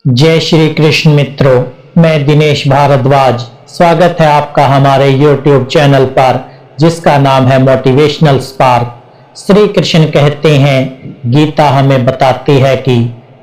जय श्री कृष्ण मित्रों, मैं दिनेश भारद्वाज। स्वागत है आपका हमारे YouTube चैनल पर जिसका नाम है मोटिवेशनल स्पार्क। श्री कृष्ण कहते हैं, गीता हमें बताती है कि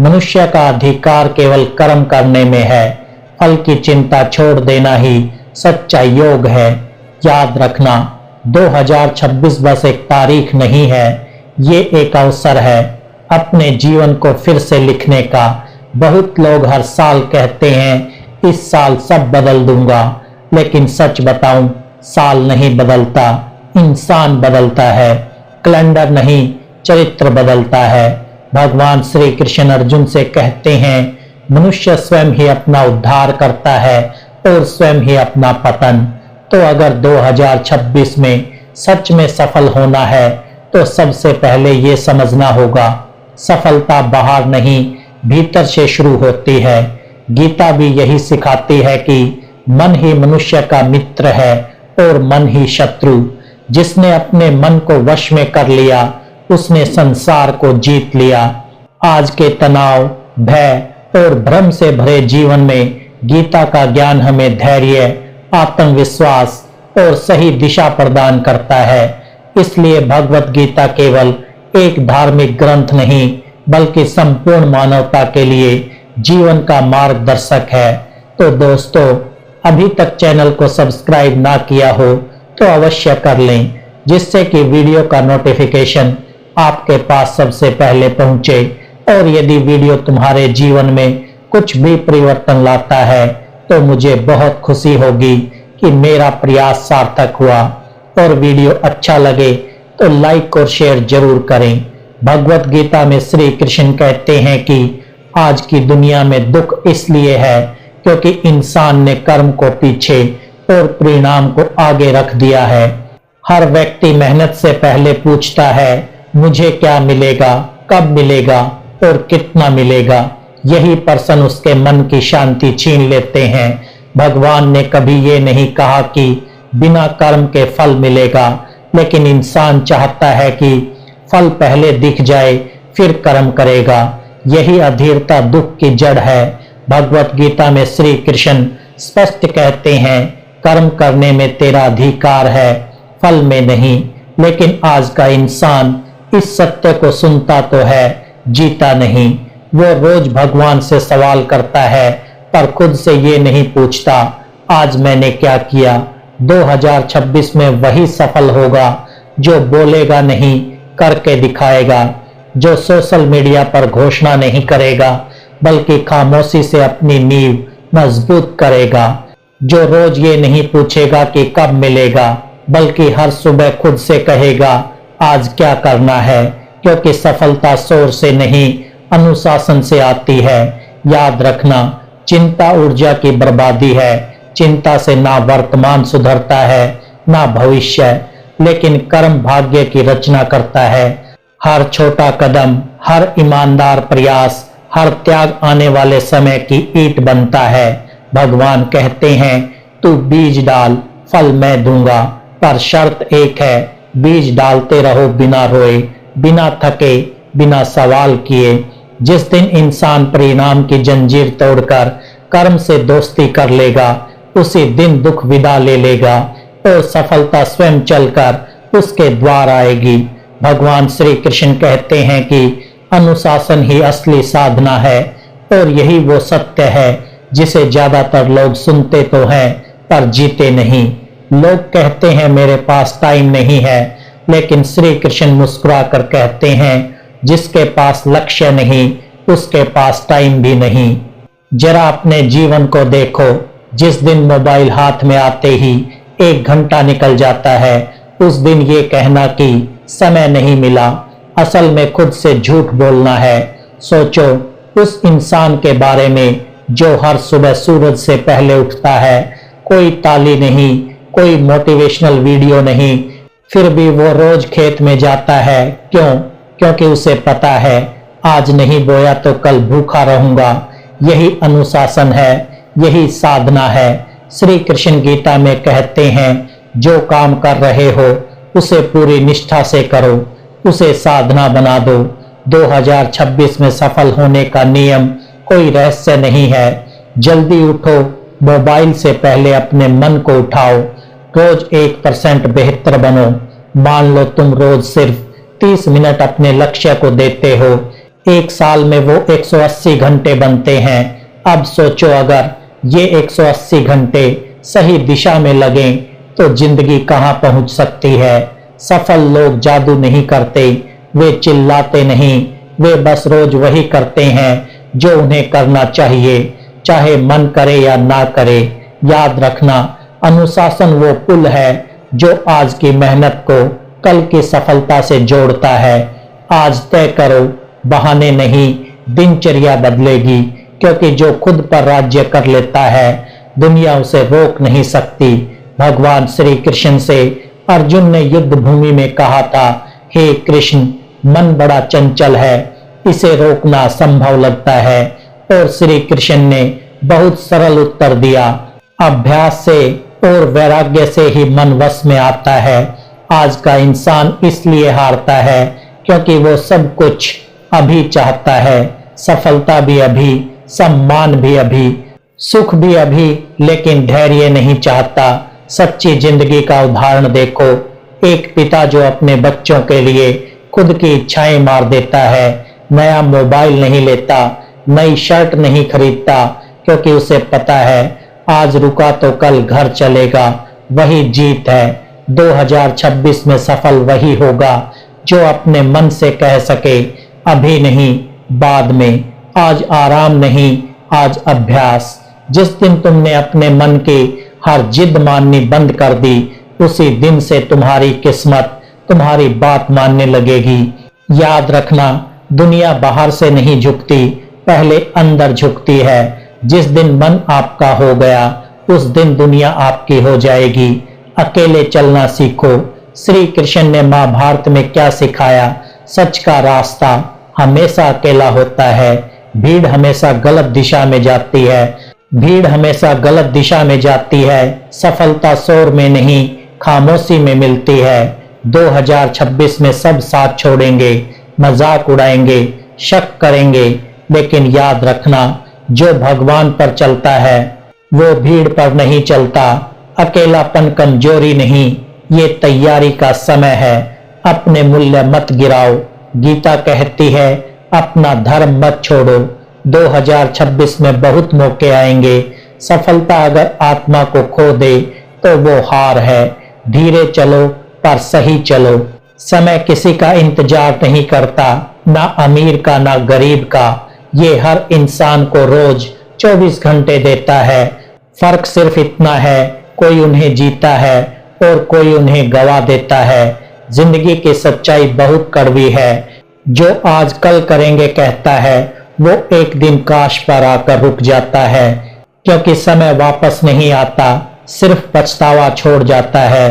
मनुष्य का अधिकार केवल कर्म करने में है, फल की चिंता छोड़ देना ही सच्चा योग है। याद रखना, 2026 बस एक तारीख नहीं है, ये एक अवसर है अपने जीवन को फिर से लिखने का। बहुत लोग हर साल कहते हैं इस साल सब बदल दूंगा, लेकिन सच बताऊं, साल नहीं बदलता, इंसान बदलता है। कैलेंडर नहीं, चरित्र बदलता है। भगवान श्री कृष्ण अर्जुन से कहते हैं, मनुष्य स्वयं ही अपना उद्धार करता है और स्वयं ही अपना पतन। तो अगर 2026 में सच में सफल होना है तो सबसे पहले ये समझना होगा, सफलता बाहर नहीं भीतर से शुरू होती है। गीता भी यही सिखाती है कि मन ही मनुष्य का मित्र है और मन ही शत्रु। जिसने अपने मन को वश में कर लिया उसने संसार को जीत लिया। आज के तनाव, भय और भ्रम से भरे जीवन में गीता का ज्ञान हमें धैर्य, आत्मविश्वास और सही दिशा प्रदान करता है। इसलिए भगवत गीता केवल एक धार्मिक ग्रंथ नहीं बल्कि संपूर्ण मानवता के लिए जीवन का मार्गदर्शक है। तो दोस्तों, अभी तक चैनल को सब्सक्राइब ना किया हो तो अवश्य कर लें, जिससे कि वीडियो का नोटिफिकेशन आपके पास सबसे पहले पहुंचे। और यदि वीडियो तुम्हारे जीवन में कुछ भी परिवर्तन लाता है तो मुझे बहुत खुशी होगी कि मेरा प्रयास सार्थक हुआ। और वीडियो अच्छा लगे तो लाइक और शेयर जरूर करें। भगवत गीता में श्री कृष्ण कहते हैं कि आज की दुनिया में दुख इसलिए है क्योंकि इंसान ने कर्म को पीछे और परिणाम को आगे रख दिया है। हर व्यक्ति मेहनत से पहले पूछता है, मुझे क्या मिलेगा, कब मिलेगा और कितना मिलेगा। यही प्रश्न उसके मन की शांति छीन लेते हैं। भगवान ने कभी ये नहीं कहा कि बिना कर्म के फल मिलेगा, लेकिन इंसान चाहता है कि फल पहले दिख जाए फिर कर्म करेगा। यही अधीरता दुख की जड़ है। भगवत गीता में श्री कृष्ण स्पष्ट कहते हैं, कर्म करने में तेरा अधिकार है, फल में नहीं। लेकिन आज का इंसान इस सत्य को सुनता तो है, जीता नहीं। वो रोज भगवान से सवाल करता है पर खुद से ये नहीं पूछता, आज मैंने क्या किया। 2026 में वही सफल होगा जो बोलेगा नहीं, करके दिखाएगा। जो सोशल मीडिया पर घोषणा नहीं करेगा बल्कि खामोशी से अपनी नींव मजबूत करेगा। जो रोज ये नहीं पूछेगा कि कब मिलेगा बल्कि हर सुबह खुद से कहेगा, आज क्या करना है। क्योंकि सफलता शोर से नहीं, अनुशासन से आती है। याद रखना, चिंता ऊर्जा की बर्बादी है। चिंता से ना वर्तमान सुधरता है ना भविष्य, लेकिन कर्म भाग्य की रचना करता है। हर छोटा कदम, हर ईमानदार प्रयास, हर त्याग आने वाले समय की ईंट बनता है। भगवान कहते हैं, तू बीज डाल, फल मैं दूंगा, पर शर्त एक है, बीज डालते रहो बिना रोए, बिना थके, बिना सवाल किए। जिस दिन इंसान परिणाम की जंजीर तोड़कर कर्म से दोस्ती कर लेगा, उसी दिन दुख विदा ले लेगा और सफलता स्वयं चलकर उसके द्वार आएगी। भगवान श्री कृष्ण कहते हैं कि अनुशासन ही असली साधना है और यही वो सत्य है जिसे ज्यादातर लोग सुनते तो हैं पर जीते नहीं। लोग कहते हैं मेरे पास टाइम नहीं है, लेकिन श्री कृष्ण मुस्कुरा कर कहते हैं, जिसके पास लक्ष्य नहीं उसके पास टाइम भी नहीं। जरा अपने जीवन को देखो, जिस दिन मोबाइल हाथ में आते ही 1 घंटा निकल जाता है, उस दिन ये कहना कि समय नहीं मिला, असल में खुद से झूठ बोलना है। सोचो उस इंसान के बारे में जो हर सुबह सूरज से पहले उठता है। कोई ताली नहीं, कोई मोटिवेशनल वीडियो नहीं, फिर भी वो रोज खेत में जाता है। क्यों? क्योंकि उसे पता है आज नहीं बोया तो कल भूखा रहूंगा। यही अनुशासन है, यही साधना है। श्री कृष्ण गीता में कहते हैं, जो काम कर रहे हो उसे पूरी निष्ठा से करो, उसे साधना बना दो। 2026 में सफल होने का नियम कोई रहस्य नहीं है। जल्दी उठो, मोबाइल से पहले अपने मन को उठाओ, रोज 1% बेहतर बनो। मान लो तुम रोज सिर्फ 30 मिनट अपने लक्ष्य को देते हो, एक साल में वो 180 घंटे बनते हैं। अब सोचो, अगर ये 180 घंटे सही दिशा में लगें तो जिंदगी कहां पहुंच सकती है। सफल लोग जादू नहीं करते, वे चिल्लाते नहीं, वे बस रोज वही करते हैं जो उन्हें करना चाहिए, चाहे मन करे या ना करे। याद रखना, अनुशासन वो पुल है जो आज की मेहनत को कल की सफलता से जोड़ता है। आज तय करो, बहाने नहीं, दिनचर्या बदलेगी, क्योंकि जो खुद पर राज्य कर लेता है दुनिया उसे रोक नहीं सकती। भगवान श्री कृष्ण से अर्जुन ने युद्ध भूमि में कहा था, हे कृष्ण, मन बड़ा चंचल है, इसे रोकना संभव लगता है। और श्री कृष्ण ने बहुत सरल उत्तर दिया, अभ्यास से और वैराग्य से ही मन वश में आता है। आज का इंसान इसलिए हारता है क्योंकि वो सब कुछ अभी चाहता है, सफलता भी अभी, सम्मान भी अभी, सुख भी अभी, लेकिन धैर्य नहीं चाहता। सच्ची जिंदगी का उदाहरण देखो, एक पिता जो अपने बच्चों के लिए खुद की इच्छाएं मार देता है, नया मोबाइल नहीं लेता, नई शर्ट नहीं खरीदता, क्योंकि उसे पता है आज रुका तो कल घर चलेगा। वही जीत है। 2026 में सफल वही होगा जो अपने मन से कह सके, अभी नहीं, बाद में, आज आराम नहीं, आज अभ्यास। जिस दिन तुमने अपने मन की हर जिद माननी बंद कर दी, उसी दिन से तुम्हारी किस्मत तुम्हारी बात मानने लगेगी। याद रखना, दुनिया बाहर से नहीं झुकती, पहले अंदर झुकती है। जिस दिन मन आपका हो गया, उस दिन दुनिया आपकी हो जाएगी। अकेले चलना सीखो। श्री कृष्ण ने महाभारत में क्या सिखाया? सच का रास्ता हमेशा अकेला होता है। भीड़ हमेशा गलत दिशा में जाती है, भीड़ हमेशा गलत दिशा में जाती है। सफलता शोर में नहीं, खामोशी में मिलती है। 2026 में सब साथ छोड़ेंगे, मजाक उड़ाएंगे, शक करेंगे, लेकिन याद रखना, जो भगवान पर चलता है वो भीड़ पर नहीं चलता। अकेलापन कमजोरी नहीं, ये तैयारी का समय है। अपने मूल्य मत गिराओ। गीता कहती है, अपना धर्म मत छोड़ो। 2026 में बहुत मौके आएंगे। सफलता अगर आत्मा को खो दे तो वो हार है। धीरे चलो पर सही चलो। समय किसी का इंतजार नहीं करता, ना अमीर का ना गरीब का। ये हर इंसान को रोज 24 घंटे देता है। फर्क सिर्फ इतना है, कोई उन्हें जीता है और कोई उन्हें गवा देता है। जिंदगी की सच्चाई बहुत कड़वी है। जो आज कल करेंगे कहता है, वो एक दिन काश पर आकर रुक जाता है, क्योंकि समय वापस नहीं आता, सिर्फ पछतावा छोड़ जाता है।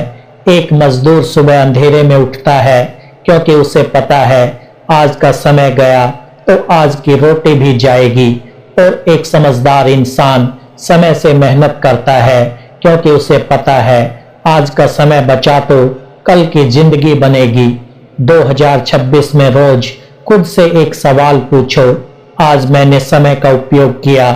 एक मजदूर सुबह अंधेरे में उठता है क्योंकि उसे पता है आज का समय गया तो आज की रोटी भी जाएगी। और एक समझदार इंसान समय से मेहनत करता है क्योंकि उसे पता है आज का समय बचा तो कल की जिंदगी बनेगी। 2026 में रोज खुद से एक सवाल पूछो, आज मैंने समय का उपयोग किया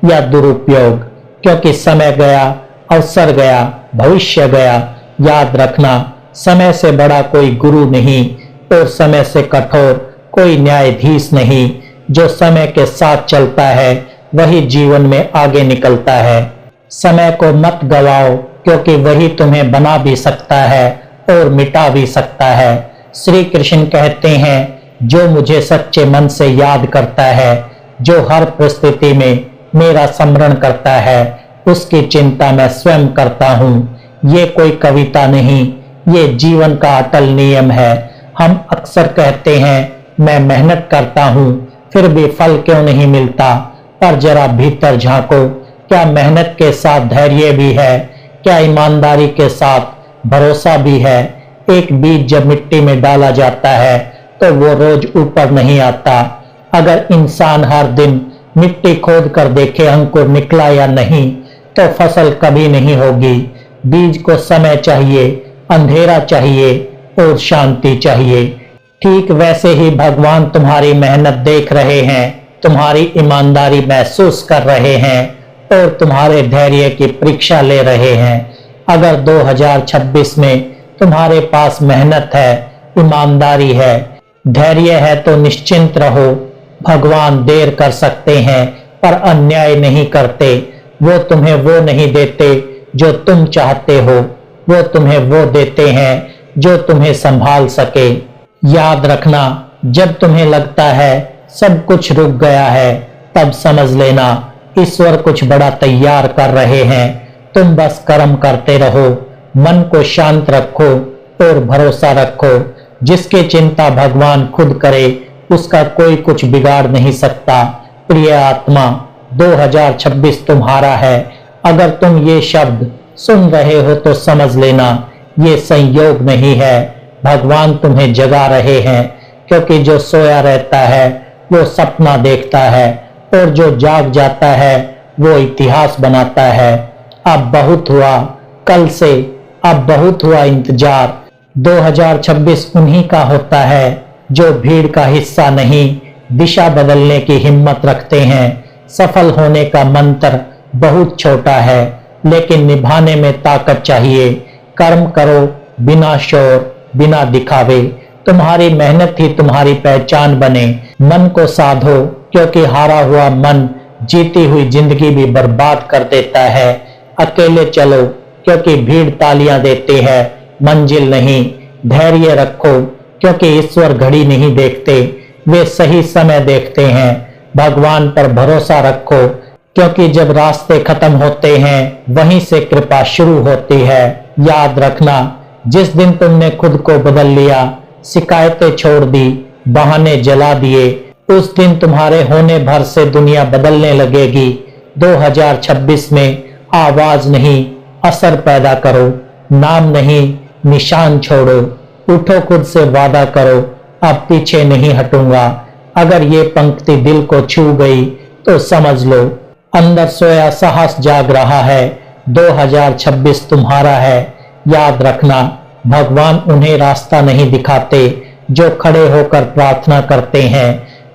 या दुरुपयोग? क्योंकि समय गया, अवसर गया, भविष्य गया। याद रखना, समय से बड़ा कोई गुरु नहीं और समय से कठोर कोई न्यायाधीश नहीं। जो समय के साथ चलता है वही जीवन में आगे निकलता है। समय को मत गवाओ, क्योंकि वही तुम्हें बना भी सकता है और मिटा भी सकता है। श्री कृष्ण कहते हैं, जो मुझे सच्चे मन से याद करता है, जो हर परिस्थिति में मेरा स्मरण करता है, उसकी चिंता मैं स्वयं करता हूँ। ये कोई कविता नहीं, ये जीवन का अटल नियम है। हम अक्सर कहते हैं, मैं मेहनत करता हूँ फिर भी फल क्यों नहीं मिलता? पर जरा भीतर झांको, क्या मेहनत के साथ धैर्य भी है? क्या ईमानदारी के साथ भरोसा भी है? एक बीज जब मिट्टी में डाला जाता है तो वो रोज ऊपर नहीं आता। अगर इंसान हर दिन मिट्टी खोद कर देखे अंकुर निकला या नहीं, तो फसल कभी नहीं होगी। बीज को समय चाहिए, अंधेरा चाहिए और शांति चाहिए। ठीक वैसे ही भगवान तुम्हारी मेहनत देख रहे हैं, तुम्हारी ईमानदारी महसूस कर रहे हैं और तुम्हारे धैर्य की परीक्षा ले रहे हैं। अगर 2026 में तुम्हारे पास मेहनत है, ईमानदारी है, धैर्य है तो निश्चिंत रहो। भगवान देर कर सकते हैं पर अन्याय नहीं करते। वो तुम्हें वो नहीं देते जो तुम चाहते हो, वो तुम्हें वो देते हैं जो तुम्हें संभाल सके। याद रखना, जब तुम्हें लगता है सब कुछ रुक गया है, तब समझ लेना ईश्वर कुछ बड़ा तैयार कर रहे हैं। तुम बस कर्म करते रहो, मन को शांत रखो और भरोसा रखो। जिसकी चिंता भगवान खुद करे उसका कोई कुछ बिगाड़ नहीं सकता। प्रिय आत्मा, 2026 तुम्हारा है। अगर तुम ये शब्द सुन रहे हो तो समझ लेना ये संयोग नहीं है, भगवान तुम्हें जगा रहे हैं। क्योंकि जो सोया रहता है वो सपना देखता है और जो जाग जाता है वो इतिहास बनाता है। अब बहुत हुआ, कल से अब बहुत हुआ इंतजार। 2026 उन्हीं का होता है जो भीड़ का हिस्सा नहीं, दिशा बदलने की हिम्मत रखते हैं। सफल होने का मंत्र बहुत छोटा है लेकिन निभाने में ताकत चाहिए। कर्म करो बिना शोर, बिना दिखावे। तुम्हारी मेहनत ही तुम्हारी पहचान बने। मन को साधो, क्योंकि हारा हुआ मन जीती हुई जिंदगी भी बर्बाद कर देता है। अकेले चलो, क्योंकि भीड़ तालियां देती है, मंजिल नहीं। धैर्य रखो, क्योंकि ईश्वर घड़ी नहीं देखते, वे सही समय देखते हैं। भगवान पर भरोसा रखो, क्योंकि जब रास्ते खत्म होते हैं वहीं से कृपा शुरू होती है। याद रखना, जिस दिन तुमने खुद को बदल लिया, शिकायतें छोड़ दी, बहाने जला दिए, उस दिन तुम्हारे होने भर से दुनिया बदलने लगेगी। 2026 में आवाज नहीं, असर पैदा करो। नाम नहीं, निशान छोड़ो। उठो, खुद से वादा करो, अब पीछे नहीं हटूंगा। अगर ये पंक्ति दिल को छू गई तो समझ लो अंदर सोया साहस जाग रहा है। 2026 तुम्हारा है। याद रखना, भगवान उन्हें रास्ता नहीं दिखाते जो खड़े होकर प्रार्थना करते हैं।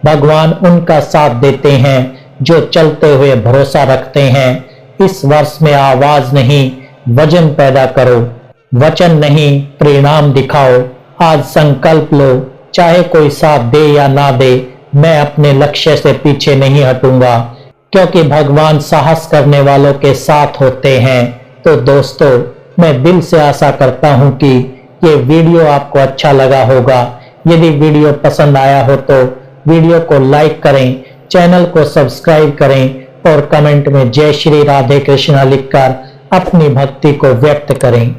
भगवान उनका साथ देते हैं जो चलते हुए भरोसा रखते हैं। इस वर्ष में आवाज नहीं, वजन पैदा करो। वचन नहीं, परिणाम दिखाओ। आज संकल्प लो, चाहे कोई साथ दे या ना दे, मैं अपने लक्ष्य से पीछे नहीं हटूंगा, क्योंकि भगवान साहस करने वालों के साथ होते हैं। तो दोस्तों, मैं दिल से आशा करता हूं कि ये वीडियो आपको अच्छा लगा होगा। यदि वीडियो पसंद आया हो तो वीडियो को लाइक करें, चैनल को सब्सक्राइब करें और कमेंट में जय श्री राधे कृष्णा लिखकर अपनी भक्ति को व्यक्त करें।